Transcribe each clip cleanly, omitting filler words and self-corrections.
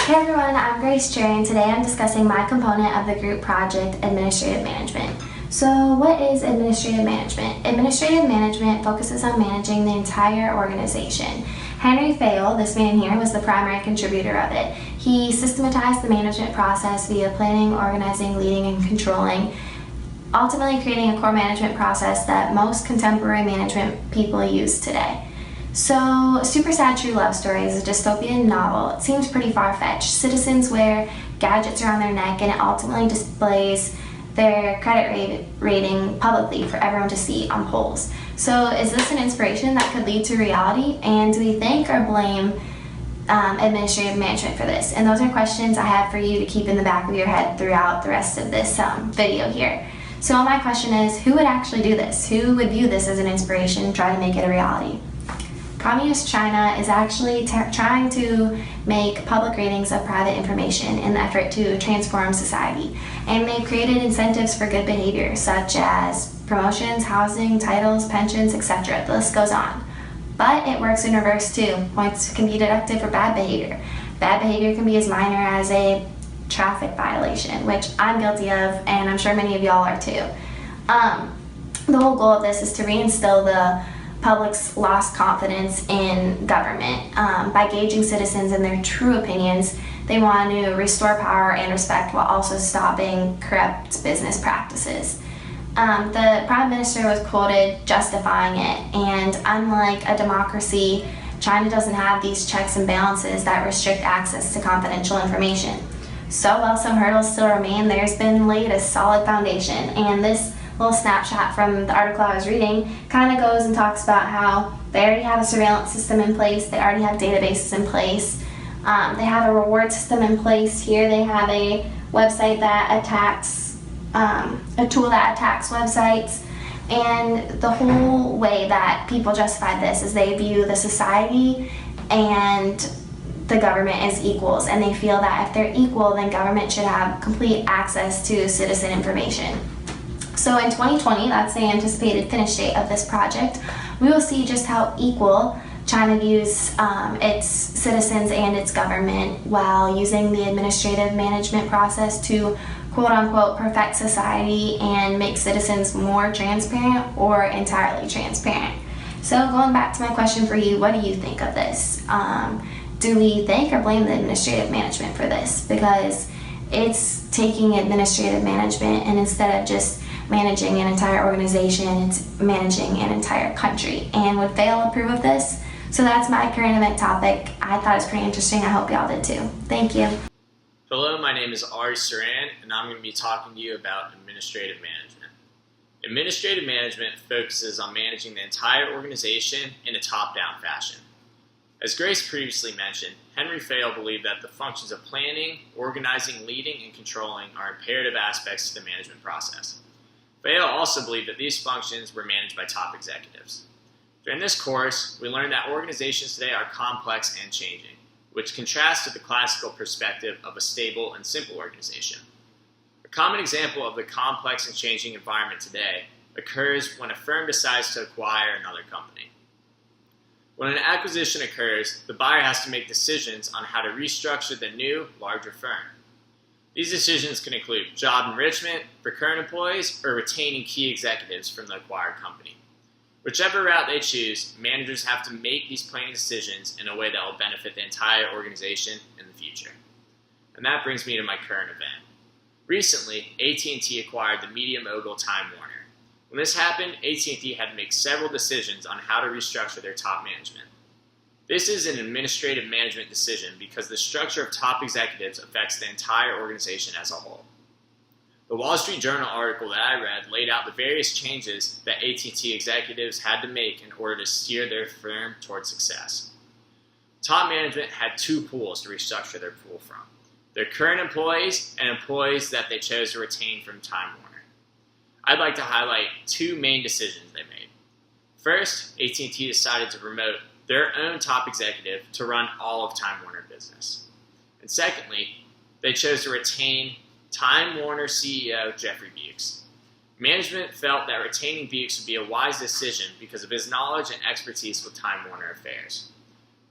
Hey everyone, I'm Cherrey, and today I'm discussing my component of the group project, Administrative Management. So what is Administrative Management? Administrative Management focuses on managing the entire organization. Henry Fayol, this man here, was the primary contributor of it. He systematized the management process via planning, organizing, leading, and controlling, ultimately creating a core management process that most contemporary management people use today. So, Super Sad True Love Story is a dystopian novel. It seems pretty far-fetched. Citizens wear gadgets around their neck, and it ultimately displays their credit rating publicly for everyone to see on polls. So is this an inspiration that could lead to reality? And do we thank or blame administrative management for this? And those are questions I have for you to keep in the back of your head throughout the rest of this video here. So my question is, who would actually do this? Who would view this as an inspiration and try to make it a reality? Communist China is actually trying to make public ratings of private information in the effort to transform society. And they've created incentives for good behavior, such as promotions, housing, titles, pensions, etc. The list goes on. But it works in reverse too. Points can be deducted for bad behavior. Bad behavior can be as minor as a traffic violation, which I'm guilty of, and I'm sure many of y'all are too. The whole goal of this is to reinstill the public's lost confidence in government. By gauging citizens in their true opinions, they want to restore power and respect while also stopping corrupt business practices. The Prime Minister was quoted justifying it, and unlike a democracy, China doesn't have these checks and balances that restrict access to confidential information. So while some hurdles still remain, there's been laid a solid foundation, and this little snapshot from the article I was reading kind of goes and talks about how they already have a surveillance system in place, they already have databases in place, they have a reward system in place. Here they have a website that attacks, a tool that attacks websites, and the whole way that people justify this is they view the society and the government as equals, and they feel that if they're equal, then government should have complete access to citizen information. So in 2020, that's the anticipated finish date of this project, we will see just how equal China views its citizens and its government while using the administrative management process to quote-unquote perfect society and make citizens more transparent or entirely transparent. So going back to my question for you, what do you think of this? Do we thank or blame the administrative management for this? Because it's taking administrative management, and instead of just managing an entire organization, it's managing an entire country. And would Fayol approve of this? So that's my current event topic. I thought it was pretty interesting. I hope y'all did too. Thank you. Hello, my name is Soran, and I'm going to be talking to you about administrative management. Administrative management focuses on managing the entire organization in a top-down fashion. As Grace previously mentioned, Henry Fayol believed that the functions of planning, organizing, leading, and controlling are imperative aspects to the management process. Fayol also believed that these functions were managed by top executives. During this course, we learned that organizations today are complex and changing, which contrasts to the classical perspective of a stable and simple organization. A common example of the complex and changing environment today occurs when a firm decides to acquire another company. When an acquisition occurs, the buyer has to make decisions on how to restructure the new, larger firm. These decisions can include job enrichment for current employees or retaining key executives from the acquired company. Whichever route they choose, managers have to make these planning decisions in a way that will benefit the entire organization in the future. And that brings me to my current event. Recently, AT&T acquired the media mogul Time Warner. When this happened, AT&T had to make several decisions on how to restructure their top management. This is an administrative management decision because the structure of top executives affects the entire organization as a whole. The Wall Street Journal article that I read laid out the various changes that AT&T executives had to make in order to steer their firm toward success. Top management had two pools to restructure their pool from: their current employees and employees that they chose to retain from Time Warner. I'd like to highlight two main decisions they made. First, AT&T decided to promote their own top executive to run all of Time Warner business. And secondly, they chose to retain Time Warner CEO Jeffrey Bukes. Management felt that retaining Bukes would be a wise decision because of his knowledge and expertise with Time Warner affairs.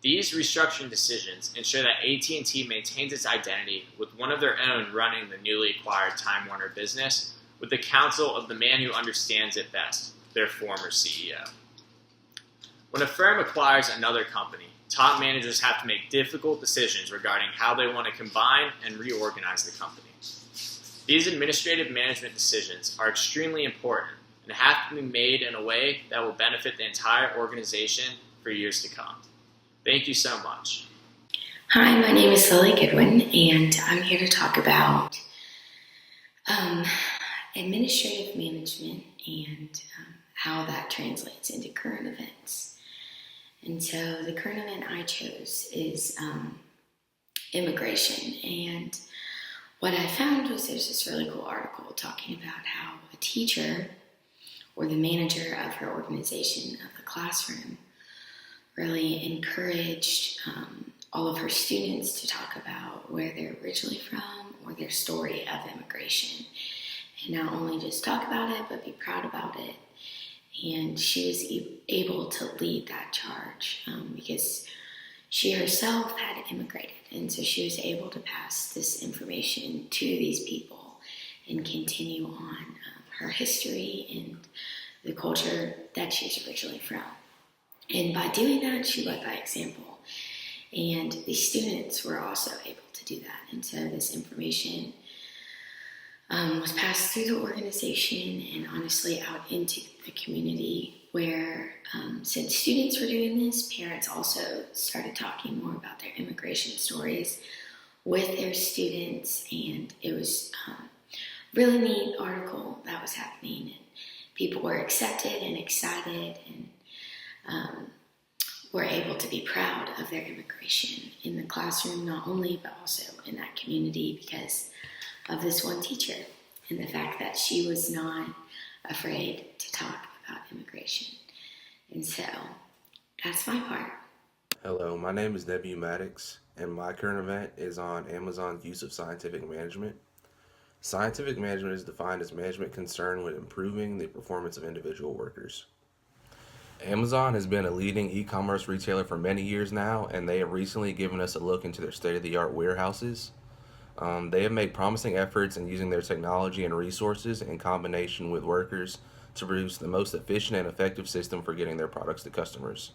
These restructuring decisions ensure that AT&T maintains its identity with one of their own running the newly acquired Time Warner business with the counsel of the man who understands it best, their former CEO. When a firm acquires another company, top managers have to make difficult decisions regarding how they want to combine and reorganize the company. These administrative management decisions are extremely important and have to be made in a way that will benefit the entire organization for years to come. Thank you so much. Hi, my name is Goodwin, and I'm here to talk about administrative management and how that translates into current events. And so the current event I chose is immigration. And what I found was there's this really cool article talking about how a teacher or the manager of her organization, of the classroom, really encouraged all of her students to talk about where they're originally from or their story of immigration. And not only just talk about it, but be proud about it. And she was able to lead that charge because she herself had immigrated. And so she was able to pass this information to these people and continue on her history and the culture that she's originally from. And by doing that, she led by example. And the students were also able to do that. And so this information was passed through the organization and honestly out into the community where since students were doing this, parents also started talking more about their immigration stories with their students. And it was a really neat article that was happening. And people were accepted and excited and were able to be proud of their immigration in the classroom, not only, but also in that community because of this one teacher and the fact that she was not afraid to talk about immigration. And so that's my part. Hello, my name is Nebiyou Maddox, and my current event is on Amazon's use of scientific management. Scientific management is defined as management concerned with improving the performance of individual workers. Amazon has been a leading e-commerce retailer for many years now, and they have recently given us a look into their state-of-the-art warehouses. They have made promising efforts in using their technology and resources in combination with workers to produce the most efficient and effective system for getting their products to customers.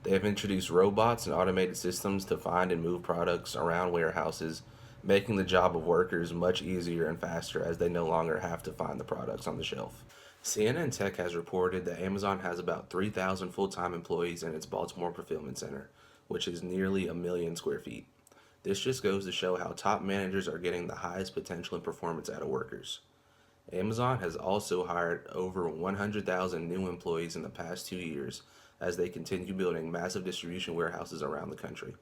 They have introduced robots and automated systems to find and move products around warehouses, making the job of workers much easier and faster as they no longer have to find the products on the shelf. CNN Tech has reported that Amazon has about 3,000 full-time employees in its Baltimore fulfillment center, which is nearly 1 million square feet. This just goes to show how top managers are getting the highest potential and performance out of workers. Amazon has also hired over 100,000 new employees in the past 2 years as they continue building massive distribution warehouses around the country.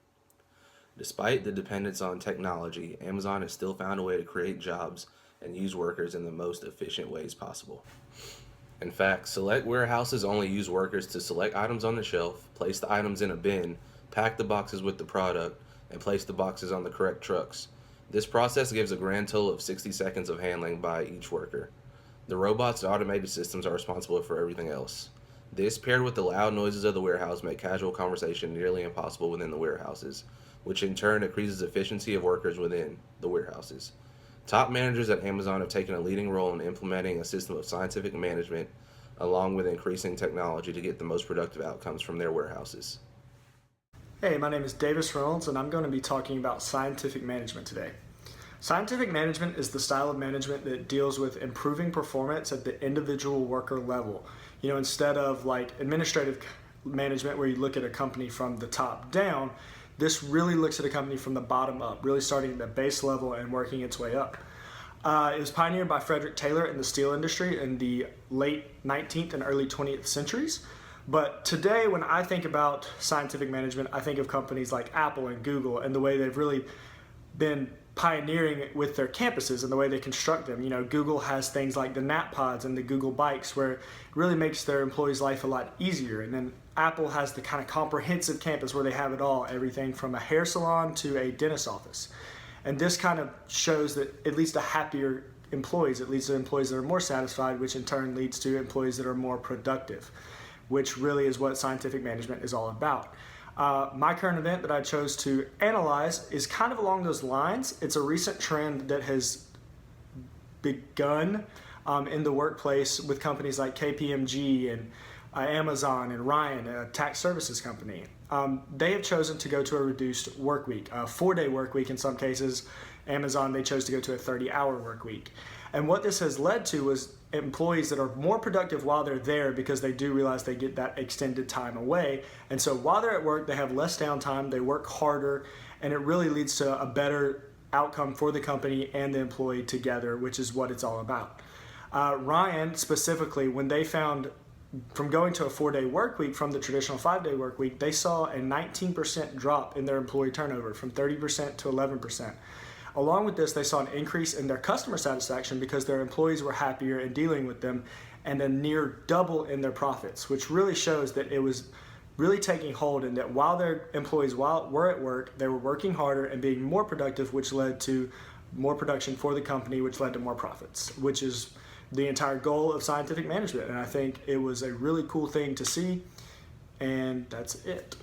Despite the dependence on technology, Amazon has still found a way to create jobs and use workers in the most efficient ways possible. In fact, select warehouses only use workers to select items on the shelf, place the items in a bin, pack the boxes with the product, and place the boxes on the correct trucks. This process gives a grand total of 60 seconds of handling by each worker. The robots and automated systems are responsible for everything else. This, paired with the loud noises of the warehouse, make casual conversation nearly impossible within the warehouses, which in turn increases efficiency of workers within the warehouses. Top managers at Amazon have taken a leading role in implementing a system of scientific management along with increasing technology to get the most productive outcomes from their warehouses. Hey, my name is Reynolds, and I'm going to be talking about scientific management today. Scientific management is the style of management that deals with improving performance at the individual worker level. Instead of like administrative management where you look at a company from the top down, this really looks at a company from the bottom up, really starting at the base level and working its way up. It was pioneered by Frederick Taylor in the steel industry in the late 19th and early 20th centuries. But today, when I think about scientific management, I think of companies like Apple and Google and the way they've really been pioneering with their campuses and the way they construct them. Google has things like the Nap Pods and the Google Bikes where it really makes their employees' life a lot easier. And then Apple has the kind of comprehensive campus where they have it all, everything from a hair salon to a dentist office. And this kind of shows that it leads to happier employees. It leads to employees that are more satisfied, which in turn leads to employees that are more productive, which really is what scientific management is all about. My current event that I chose to analyze is kind of along those lines. It's a recent trend that has begun in the workplace with companies like KPMG and Amazon and Ryan, a tax services company. They have chosen to go to a reduced work week, a 4-day work week in some cases. Amazon, they chose to go to a 30-hour work week. And what this has led to was employees that are more productive while they're there because they do realize they get that extended time away. And so while they're at work, they have less downtime, they work harder, and it really leads to a better outcome for the company and the employee together, which is what it's all about. Ryan, specifically, when they found from going to a 4-day work week from the traditional 5-day work week, they saw a 19% drop in their employee turnover from 30% to 11%. Along with this, they saw an increase in their customer satisfaction because their employees were happier in dealing with them, and a near double in their profits, which really shows that it was really taking hold, and that while their employees were at work, they were working harder and being more productive, which led to more production for the company, which led to more profits, which is the entire goal of scientific management. And I think it was a really cool thing to see, and that's it.